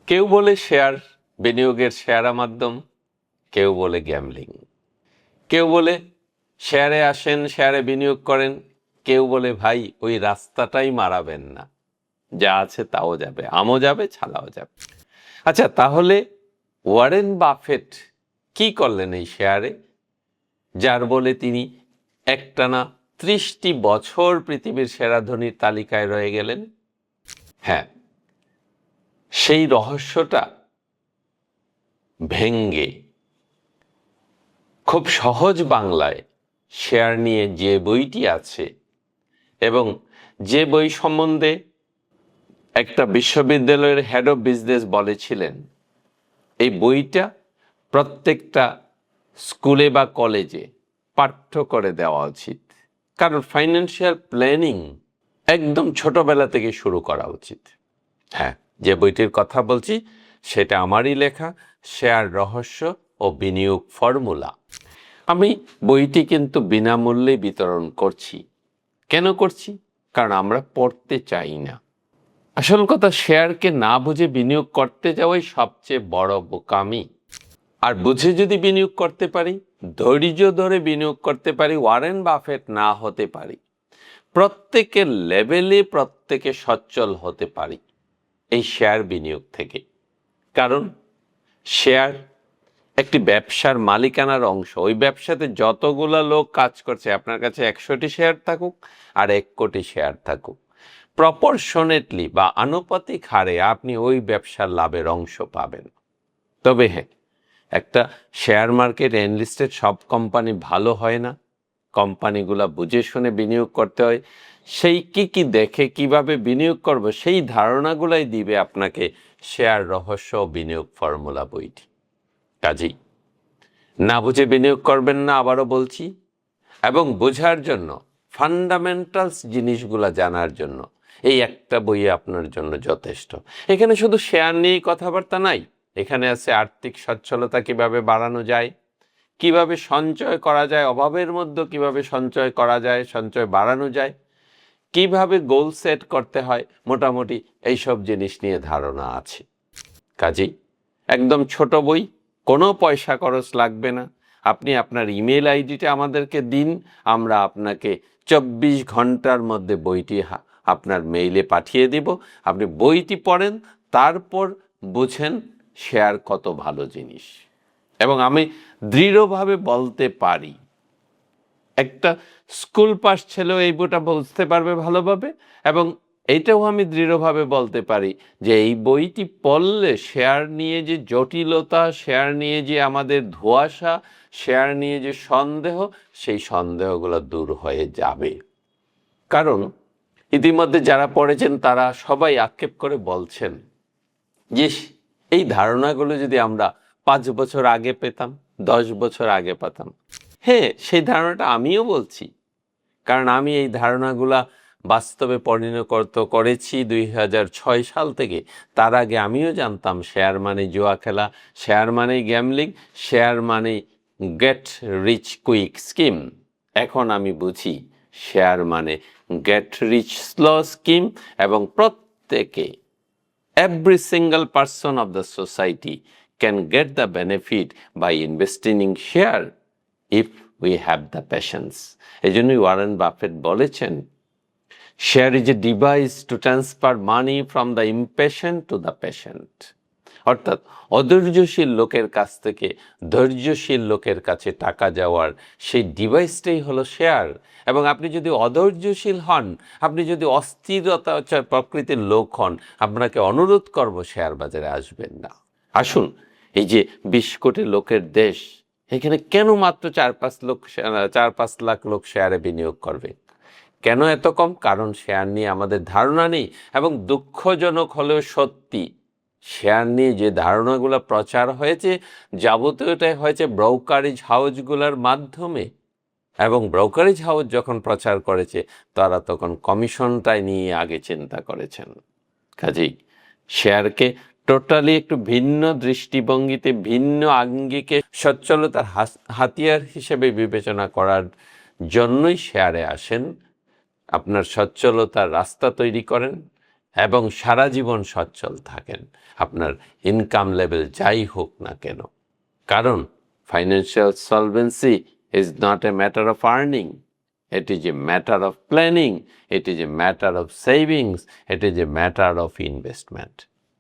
কেউ বলে শেয়ার বিনিয়োগের সেরা মাধ্যম, কেউ বলে গ্যামলিং, কেউ বলে শেয়ারে আসেন, শেয়ারে বিনিয়োগ করেন, কেউ বলে ভাই ওই রাস্তাটাই মারাবেন না, যা আছে তাও যাবে, আমও যাবে, ছালাও যাবে। আচ্ছা, তাহলে ওয়ারেন বাফেট কি করলেন এই শেয়ারে, যার বলে তিনি একটানা 30টি বছর পৃথিবীর সেরা ধনীর তালিকায় রয়ে গেলেন? হ্যাঁ, সেই রহস্যটা ভেঙ্গে খুব সহজ বাংলায় শেয়ার নিয়ে যে বইটি আছে, এবং যে বই সম্বন্ধে একটা বিশ্ববিদ্যালয়ের হেড অফ বিজনেস বলেছিলেন, এই বইটা প্রত্যেকটা স্কুলে বা কলেজে পাঠ্য করে দেওয়া উচিত। কারণ ফাইন্যান্সিয়াল প্ল্যানিং একদম ছোটবেলা থেকে শুরু করা উচিত। হ্যাঁ, যে বইটির কথা বলছি সেটা আমারই লেখা, শেয়ার রহস্য ও বিনিয়োগ ফর্মুলা। আমি বইটি কিন্তু বিনামূল্যে বিতরণ করছি। কেন করছি? কারণ আমরা পড়তে চাই না। আসল কথা, শেয়ারকে না বুঝে বিনিয়োগ করতে যাওয়াই সবচেয়ে বড় বোকামি। আর বুঝে যদি বিনিয়োগ করতে পারি, ধৈর্য ধরে বিনিয়োগ করতে পারি, ওয়ারেন বাফেট না হতে পারি, প্রত্যেকের লেভেলে প্রত্যেকে সচ্ছল হতে পারি এই শেয়ার বিনিয়োগ থেকে। কারণ শেয়ার একটি ব্যবসার মালিকানার অংশ। ওই ব্যবসাতে যতগুলো লোক কাজ করছে, আপনার কাছে 100টি শেয়ার থাকুক আর 1 কোটি শেয়ার থাকুক, প্রপোর্শনেটলি বা আনুপাতিক হারে আপনি ওই ব্যবসার লাভের অংশ পাবেন। তবে হ্যাঁ, একটা শেয়ার মার্কেট এনলিস্টেড সব কোম্পানি ভালো হয় না। কোম্পানিগুলা বুঝে শুনে বিনিয়োগ করতে হয়। সেই কি দেখে কিভাবে বিনিয়োগ করব, সেই ধারণাগুলাই দিবে আপনাকে শেয়ার রহস্য ও বিনিয়োগ ফর্মুলা বইটি। কাজেই না বুঝে বিনিয়োগ করবেন না, আবারও বলছি। এবং বোঝার জন্য, ফান্ডামেন্টালস জিনিসগুলা জানার জন্য এই একটা বই আপনার জন্য যথেষ্ট। এখানে শুধু শেয়ার নিয়েই কথাবার্তা নাই, এখানে আছে আর্থিক সচ্ছলতা কিভাবে বাড়ানো যায়, কিভাবে সঞ্চয় করা যায়, অভাবের মধ্যে কিভাবে সঞ্চয় করা যায়, সঞ্চয় বাড়ানো যায়, কিভাবে গোল সেট করতে হয়, মোটামুটি এইসব জিনিস নিয়ে ধারণা আছে। কাজেই একদম ছোট বই, কোনো পয়সা খরচ লাগবে না। আপনি আপনার ইমেল আইডিটা আমাদেরকে দিন, আমরা আপনাকে 24 ঘন্টার মধ্যে বইটি আপনার মেইলে পাঠিয়ে দিব। আপনি বইটি পড়েন, তারপর বুঝেন শেয়ার কত ভালো জিনিস। এবং আমি দৃঢ়ভাবে বলতে পারি, একটা স্কুল পাস ছেলেও এই বইটা বুঝতে পারবে ভালোভাবে। এবং এইটাও আমি দৃঢ়ভাবে বলতে পারি যে এই বইটি পড়লে শেয়ার নিয়ে যে জটিলতা, শেয়ার নিয়ে যে আমাদের ধোঁয়াশা, শেয়ার নিয়ে যে সন্দেহ, সেই সন্দেহগুলো দূর হয়ে যাবে। কারণ ইতিমধ্যে যারা পড়েছেন তারা সবাই আক্ষেপ করে বলছেন যে এই ধারণাগুলো যদি আমরা 5 বছর আগে পেতাম, 10 বছর আগে পেতাম। হ্যাঁ, সেই ধারণাটা আমিও বলছি, কারণ আমি এই ধারণাগুলা বাস্তবে পরিণত করেছি 2006 সাল থেকে। তার আগে আমিও জানতাম শেয়ার মানে জুয়া খেলা, শেয়ার মানে গ্যামলিং, শেয়ার মানে গেট রিচ কুইক স্কিম। এখন আমি বুঝি শেয়ার মানে গেট রিচ স্লো স্কিম, এবং প্রত্যেকে, every single person of the society can get the benefit by investing in share if we have the patience. এই জন্যই ওয়ারেন বাফেট বলেছেন, share is a device to transfer money from the impatient to the patient. অর্থাৎ অধৈর্যশীল লোকের কাছ থেকে ধৈর্যশীল লোকের কাছে টাকা যাওয়ার সেই ডিভাইসটাই হলো শেয়ার। এবং আপনি যদি অধৈর্যশীল হন, আপনি যদি অস্থিরতা প্রকৃতির লোক হন, আপনাকে অনুরোধ করব শেয়ার বাজারে আসবেন না। আসুন, এই যে 20 কোটি লোকের দেশ, এখানে কেন মাত্র 4-5 লাখ লোক শেয়ারে বিনিয়োগ করবে? কেন এত কম? কারণ শেয়ার নিয়ে আমাদের ধারণা নেই। এবং দুঃখজনক হলেও সত্যি, শেয়ার নিয়ে যে ধারণাগুলো প্রচার হয়েছে, যাবতীয়টাই হয়েছে ব্রোকারেজ হাউসগুলোর মাধ্যমে। এবং ব্রোকারেজ হাউস যখন প্রচার করেছে, তারা তখন কমিশনটাই নিয়ে আগে চিন্তা করেছেন। কাজেই শেয়ারকে টোটালি একটু ভিন্ন দৃষ্টিভঙ্গিতে, ভিন্ন আঙ্গিকে সচ্ছলতার হাতিয়ার হিসেবে বিবেচনা করার জন্যই শেয়ারে আসেন। আপনার সচ্ছলতার রাস্তা তৈরি করেন এবং সারা জীবন সচ্ছল থাকেন, আপনার ইনকাম লেভেল যাই হোক না কেন। কারণ financial solvency is not a matter of earning, it is a matter of planning, it is a matter of savings, it is a matter of investment.